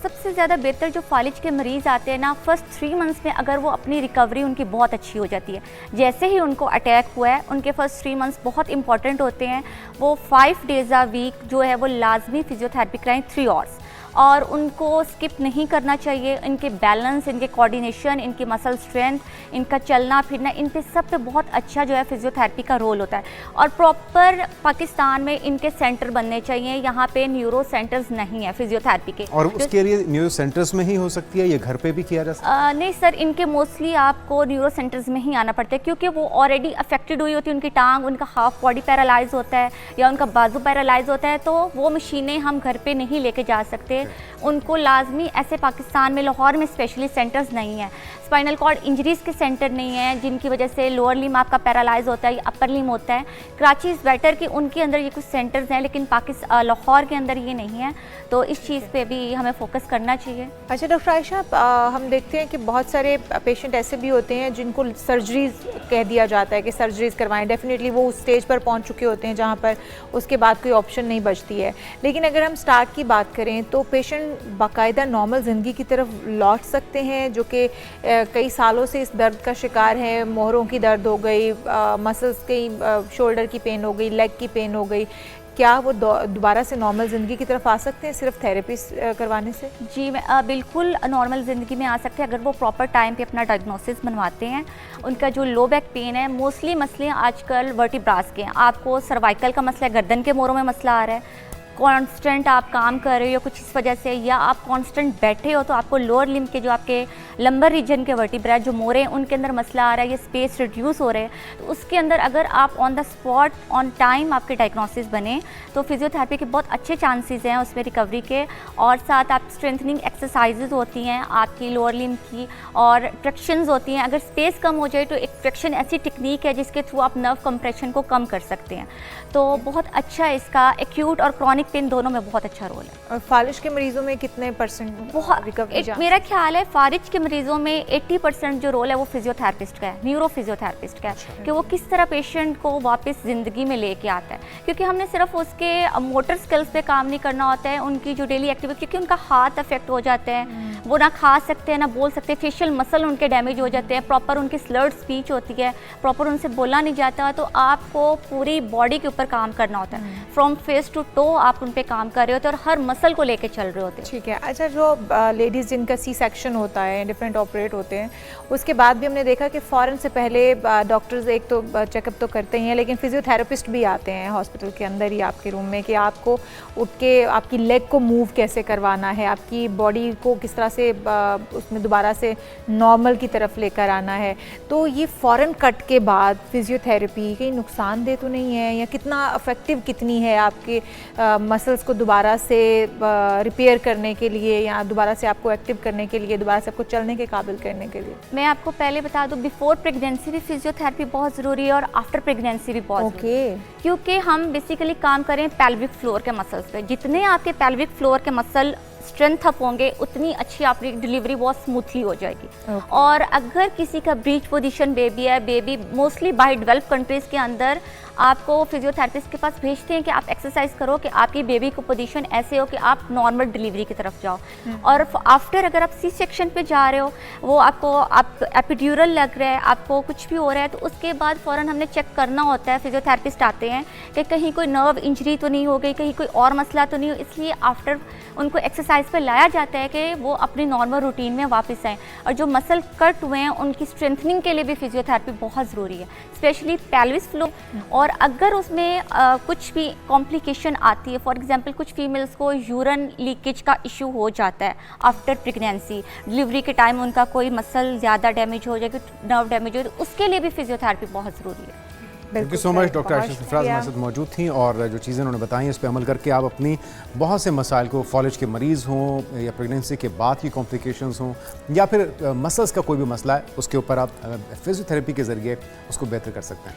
सबसे ज़्यादा बेहतर जो फालिज के मरीज़ आते हैं ना, फर्स्ट 3 मंथ्स में अगर वो अपनी रिकवरी उनकी बहुत अच्छी हो जाती है। जैसे ही उनको अटैक हुआ है, उनके फर्स्ट 3 मंथ्स बहुत इंपॉर्टेंट होते हैं। वो 5 डेज़ अ वीक जो है वो लाजमी फिजियोथेरेपी कराएं 3 आवर्स, और उनको स्किप नहीं करना चाहिए। इनके बैलेंस, इनके कोऑर्डिनेशन, इनकी मसल स्ट्रेंथ, इनका चलना फिरना, इन पे सब पे बहुत अच्छा जो है फिजियोथेरेपी का रोल होता है। और प्रॉपर पाकिस्तान में इनके सेंटर बनने चाहिए। यहाँ पे न्यूरो सेंटर्स नहीं है फिजियोथेरेपी के। और उसके लिए न्यूरो सेंटर्स में ही हो सकती है, ये घर पे भी किया जा सकता है? नहीं सर, इनके मोस्टली आपको न्यूरो सेंटर्स में ही आना पड़ता है, क्योंकि वो ऑलरेडी अफेक्टेड हुई होती है। उनकी टांग, उनका हाफ बॉडी पैरालाइज होता है या उनका बाजू पैरालाइज होता है, तो वो मशीनें हम घर पे नहीं लेके जा सकते। उनको लाजमी ऐसे पाकिस्तान में, लाहौर में स्पेशली सेंटर्स नहीं है। स्पाइनल कॉर्ड इंजरीज़ के सेंटर नहीं है, जिनकी वजह से लोअर लिम आपका पैरालाइज होता है या अपर लिम होता है। कराची इज़ बेटर कि उनके अंदर ये कुछ सेंटर्स हैं, लेकिन लाहौर के अंदर ये नहीं है। तो इस चीज़ पे भी हमें फोकस करना चाहिए। अच्छा डॉक्टर आयशा, हम देखते हैं कि बहुत सारे पेशेंट ऐसे भी होते हैं जिनको सर्जरीज कह दिया जाता है कि सर्जरीज करवाएं। डेफिनेटली वो उस स्टेज पर पहुंच चुके होते हैं जहां पर उसके बाद कोई ऑप्शन नहीं बचती है। लेकिन अगर हम स्टार्ट की बात करें तो पेशेंट बाकायदा नॉर्मल ज़िंदगी की तरफ लौट सकते हैं, जो कि कई सालों से इस दर्द का शिकार है। मोहरों की दर्द हो गई, मसल्स की, शोल्डर की पेन हो गई, लेग की पेन हो गई। क्या वो दोबारा से नॉर्मल ज़िंदगी की तरफ आ सकते हैं सिर्फ थेरेपी करवाने से? जी, बिल्कुल नॉर्मल ज़िंदगी में आ सकते हैं अगर वो प्रॉपर टाइम पे अपना डायग्नोसिस बनवाते हैं। उनका जो लो बैक पेन है, मोस्टली मसले आजकल वर्टिब्रास के हैं। आपको सर्वाइकल का मसला है, गर्दन के मोरों में मसला आ रहा है, कांस्टेंट आप काम कर रहे हो कुछ इस वजह से, या आप कांस्टेंट बैठे हो तो आपको लोअर लिम्ब के जो आपके लंबर रीजन के वर्टिब्रा जो मोरे हैं उनके अंदर मसला आ रहा है, ये स्पेस रिड्यूस हो रहे हैं। तो उसके अंदर अगर आप on the spot, on time आपके डायग्नोसिस बने तो फिजियोथेरेपी के बहुत अच्छे चांसेस हैं उसमें रिकवरी के। और साथ आप स्ट्रेंथनिंग एक्सरसाइजेज होती हैं आपकी लोअर लिम्ब की, और ट्रैक्शंस होती हैं। अगर स्पेस कम हो जाए तो एक ट्रैक्शन ऐसी टेक्निक है जिसके थ्रू आप नर्व कंप्रेशन को कम कर सकते हैं। तो बहुत अच्छा है इसका, एक्यूट और क्रॉनिक पेन दोनों में बहुत अच्छा रोल है। और फालिज के मरीजों में कितने % बहुत रिकवरी? मेरा ख्याल है फालिज के मरीजों में 80% जो रोल है वो फिजियोथेरेपिस्ट का है, न्यूरो फिजियोथेरेपिस्ट का है, कि वो किस तरह पेशेंट को वापस ज़िंदगी में लेके आता है। क्योंकि हमने सिर्फ उसके मोटर स्किल्स पे काम नहीं करना होता है, उनकी जो डेली एक्टिविटी, क्योंकि उनका हाथ अफेक्ट हो जाते हैं, वो ना खा सकते हैं ना बोल सकते, फेशियल मसल उनके डैमेज हो जाते हैं, प्रॉपर उनकी स्लर्ड स्पीच होती है, प्रॉपर उनसे बोला नहीं जाता। तो आपको पूरी बॉडी के ऊपर काम करना होता है, फ्रॉम फेस टू टो आप उन पे काम कर रहे होते हैं और हर मसल को लेके चल रहे होते हैं। ठीक है। अच्छा, जो लेडीज़ जिनका सी सेक्शन होता है, डिफरेंट ऑपरेट होते हैं, उसके बाद भी हमने देखा कि फ़ौरन से पहले डॉक्टर्स एक तो चेकअप तो करते ही हैं, लेकिन फिजियोथेरेपिस्ट भी आते हैं हॉस्पिटल के अंदर ही आपके रूम में, कि आपको उठ के आपकी लेग को मूव कैसे करवाना है, आपकी बॉडी को किस तरह से उसमें दोबारा से नॉर्मल की तरफ लेकर आना है। तो ये फ़ौरन कट के बाद फिजियोथेरेपी कहीं नुकसानदेह तो नहीं है, या कितना इफेक्टिव कितनी है आपके मसल्स को दोबारा से रिपेयर करने के लिए, या दोबारा से आपको एक्टिव करने के लिए, दोबारा से आपको चलने के काबिल करने के लिए? मैं आपको पहले बता दूं, बिफोर प्रेगनेंसी भी फिजियोथेरेपी बहुत ज़रूरी है और आफ्टर प्रेगनेंसी भी बहुत ज़रूरी है। क्योंकि हम बेसिकली काम करें पेल्विक फ्लोर के मसल्स पे। जितने आपके पेल्विक फ्लोर के मसल स्ट्रेंथ अप होंगे उतनी अच्छी आपकी डिलीवरी बहुत स्मूथली हो जाएगी। और अगर किसी का ब्रीच पोजीशन बेबी है, baby mostly bye develop countries के अंदर आपको फिजियोथेरेपिस्ट के पास भेजते हैं कि आप एक्सरसाइज करो कि आपकी बेबी को पोजीशन ऐसे हो कि आप नॉर्मल डिलीवरी की तरफ जाओ। और आफ्टर अगर आप सी सेक्शन पे जा रहे हो, वो आपको आप एपिड्यूरल लग रहा है, आपको कुछ भी हो रहा है, तो उसके बाद फ़ौरन हमने चेक करना होता है। फिजियोथेरेपिस्ट आते हैं कि कहीं कोई नर्व इंजरी तो नहीं हो गई, कहीं कोई और मसला तो नहीं हो, इसलिए आफ्टर उनको एक्सरसाइज पे लाया जाता है कि वो अपनी नॉर्मल रूटीन में वापस आएँ। और जो मसल कट हुए हैं उनकी स्ट्रेंथनिंग के लिए भी फिजियोथेरेपी बहुत ज़रूरी है, स्पेशली पेल्विस फ्लोर। और अगर उसमें कुछ भी कॉम्प्लिकेशन आती है, फॉर एग्जांपल कुछ फीमेल्स को यूरिन लीकेज का इशू हो जाता है आफ्टर प्रेगनेंसी, डिलीवरी के टाइम उनका कोई मसल ज़्यादा डैमेज हो जाए, नर्व डैमेज हो, तो उसके लिए भी फिजियोथेरेपी बहुत ज़रूरी है। Thank you so much. Doctor Ayesha Sarfaraz हमारे साथ मौजूद थी, और जो चीज़ें उन्होंने बताई इस पर अमल करके आप अपनी बहुत से मसाइल को, फॉलिज के मरीज़ हों या प्रेगनेंसी के बाद की कॉम्प्लिकेशंस हों या फिर मसल्स का कोई भी मसला है, उसके ऊपर आप फिजियोथेरेपी के ज़रिए उसको बेहतर कर सकते हैं।